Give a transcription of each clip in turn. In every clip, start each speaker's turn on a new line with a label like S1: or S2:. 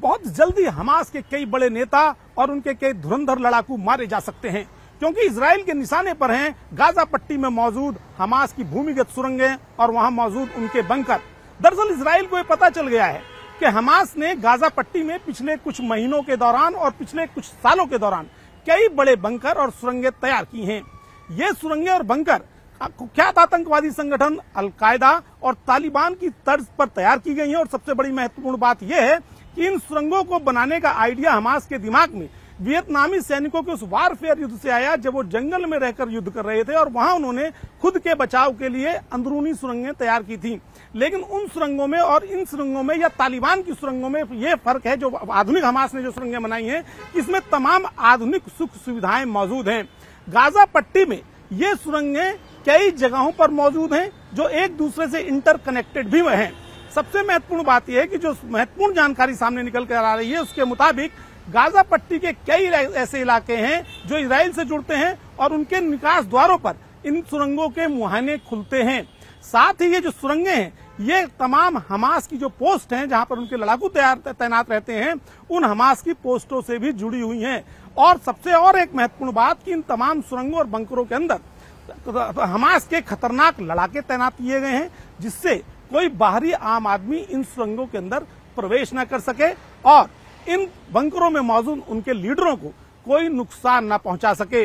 S1: बहुत जल्दी हमास के कई बड़े नेता और उनके कई धुरंधर लड़ाकू मारे जा सकते हैं, क्योंकि इजराइल के निशाने पर हैं गाजा पट्टी में मौजूद हमास की भूमिगत सुरंगें और वहां मौजूद उनके बंकर। दरअसल इजराइल को यह पता चल गया है कि हमास ने गाजा पट्टी में पिछले कुछ महीनों के दौरान और पिछले कुछ सालों के दौरान कई बड़े बंकर और सुरंगें तैयार की हैं। ये सुरंगें और बंकर कुख्यात आतंकवादी संगठन अल-कायदा और तालिबान की तर्ज पर तैयार की गई हैं। और सबसे बड़ी महत्वपूर्ण बात यह है कि इन सुरंगों को बनाने का आइडिया हमास के दिमाग में वियतनामी सैनिकों के उस वारफेयर युद्ध से आया, जब वो जंगल में रहकर युद्ध कर रहे थे और वहां उन्होंने खुद के बचाव के लिए अंदरूनी सुरंगें तैयार की थी। लेकिन उन सुरंगों में और इन सुरंगों में या तालिबान की सुरंगों में ये फर्क है, जो आधुनिक हमास ने जो सुरंगें बनाई हैं इसमें तमाम आधुनिक सुख सुविधाएं मौजूद हैं। गाजा पट्टी में ये सुरंगें कई जगहों पर मौजूद हैं जो एक दूसरे से इंटरकनेक्टेड भी हैं। सबसे महत्वपूर्ण बात यह है कि जो महत्वपूर्ण जानकारी सामने निकल कर आ रही है उसके मुताबिक गाजा पट्टी के कई ऐसे इलाके हैं जो इजराइल से जुड़ते हैं और उनके निकास द्वारों पर इन सुरंगों के मुहाने खुलते हैं। साथ ही ये जो सुरंगें हैं ये तमाम हमास की जो पोस्ट हैं जहां पर उनके लड़ाकू तैनात रहते हैं उन हमास की पोस्टों से भी जुड़ी हुई हैं। और सबसे और एक महत्वपूर्ण बात कि इन तमाम सुरंगों और बंकरों के अंदर हमास के खतरनाक लड़ाके तैनात किए गए हैं, जिससे कोई बाहरी आम आदमी इन सुरंगों के अंदर प्रवेश न कर सके और इन बंकरों में मौजूद उनके लीडरों को कोई नुकसान न पहुंचा सके।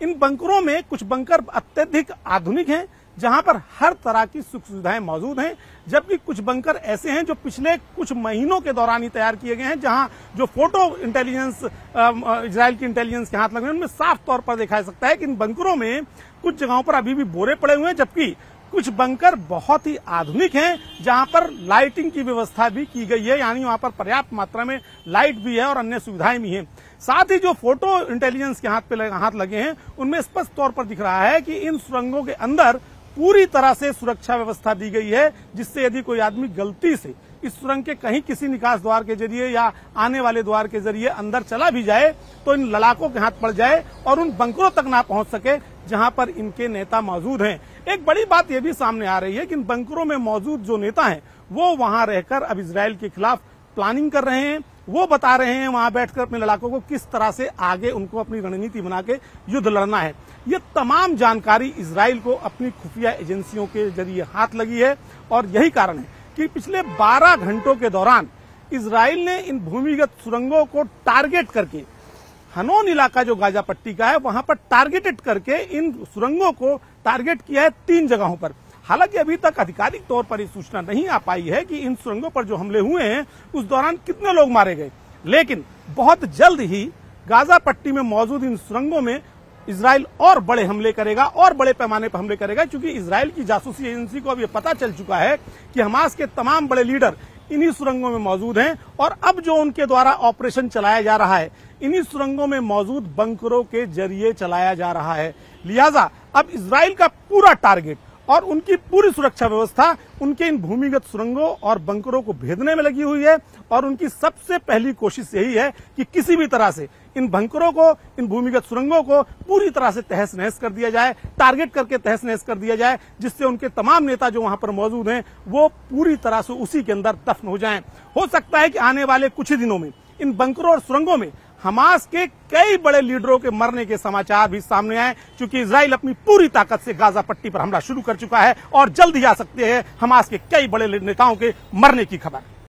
S1: इन बंकरों में कुछ बंकर अत्यधिक आधुनिक हैं जहां पर हर तरह की सुख सुविधाएं मौजूद हैं, जबकि कुछ बंकर ऐसे हैं जो पिछले कुछ महीनों के दौरान ही तैयार किए गए हैं, जहां जो फोटो इंटेलिजेंस इजराइल की इंटेलिजेंस के हाथ लगे हैं उनमें साफ तौर पर देखा जा सकता है कि इन बंकरों में कुछ जगहों पर अभी भी बोरे पड़े हुए हैं, जबकि कुछ बंकर बहुत ही आधुनिक हैं जहां पर लाइटिंग की व्यवस्था भी की गई है, यानी वहां पर पर्याप्त मात्रा में लाइट भी है और अन्य सुविधाएं भी हैं। साथ ही जो फोटो इंटेलिजेंस के हाथ लगे हैं उनमें स्पष्ट तौर पर दिख रहा है कि इन सुरंगों के अंदर पूरी तरह से सुरक्षा व्यवस्था दी गई है, जिससे यदि कोई आदमी गलती से इस सुरंग के कहीं किसी निकास द्वार के जरिए या आने वाले द्वार के जरिए अंदर चला भी जाए तो इन लड़ाकों के हाथ पड़ जाए और उन बंकरों तक ना पहुंच सके जहां पर इनके नेता मौजूद हैं। एक बड़ी बात यह भी सामने आ रही है कि इन बंकरों में मौजूद जो नेता हैं वो वहां रहकर अब इजराइल के खिलाफ प्लानिंग कर रहे हैं। वो बता रहे हैं वहां बैठकर अपने लड़ाकों को किस तरह से आगे उनको अपनी रणनीति बना के युद्ध लड़ना है। ये तमाम जानकारी इजराइल को अपनी खुफिया एजेंसियों के जरिए हाथ लगी है और यही कारण है कि पिछले 12 घंटों के दौरान इजराइल ने इन भूमिगत सुरंगों को टारगेट करके हनोन इलाका जो गाजा पट्टी का है वहां पर टारगेटेड करके इन सुरंगों को टारगेट किया है 3 जगहों पर। हालांकि अभी तक आधिकारिक तौर पर ये सूचना नहीं आ पाई है कि इन सुरंगों पर जो हमले हुए हैं उस दौरान कितने लोग मारे गए, लेकिन बहुत जल्द ही गाजा पट्टी में मौजूद इन सुरंगों में इजराइल और बड़े हमले करेगा और बड़े पैमाने पर हमले करेगा, क्योंकि इजराइल की जासूसी एजेंसी को अब ये पता चल चुका है कि हमास के तमाम बड़े लीडर इन्हीं सुरंगों में मौजूद हैं और अब जो उनके द्वारा ऑपरेशन चलाया जा रहा है इन्हीं सुरंगों में मौजूद बंकरों के जरिए चलाया जा रहा है। लिहाजा अब इजराइल का पूरा टारगेट और उनकी पूरी सुरक्षा व्यवस्था उनके इन भूमिगत सुरंगों और बंकरों को भेदने में लगी हुई है और उनकी सबसे पहली कोशिश यही है कि किसी भी तरह से इन बंकरों को, इन भूमिगत सुरंगों को पूरी तरह से तहस नहस कर दिया जाए, टारगेट करके तहस नहस कर दिया जाए, जिससे उनके तमाम नेता जो वहां पर मौजूद हैं वो पूरी तरह से उसी के अंदर दफन हो जाएं। हो सकता है कि आने वाले कुछ ही दिनों में इन बंकरों और सुरंगों में हमास के कई बड़े लीडरों के मरने के समाचार भी सामने आए, क्योंकि इजराइल अपनी पूरी ताकत से गाजा पट्टी पर हमला शुरू कर चुका है और जल्द ही आ सकते हैं हमास के कई बड़े नेताओं के मरने की खबर।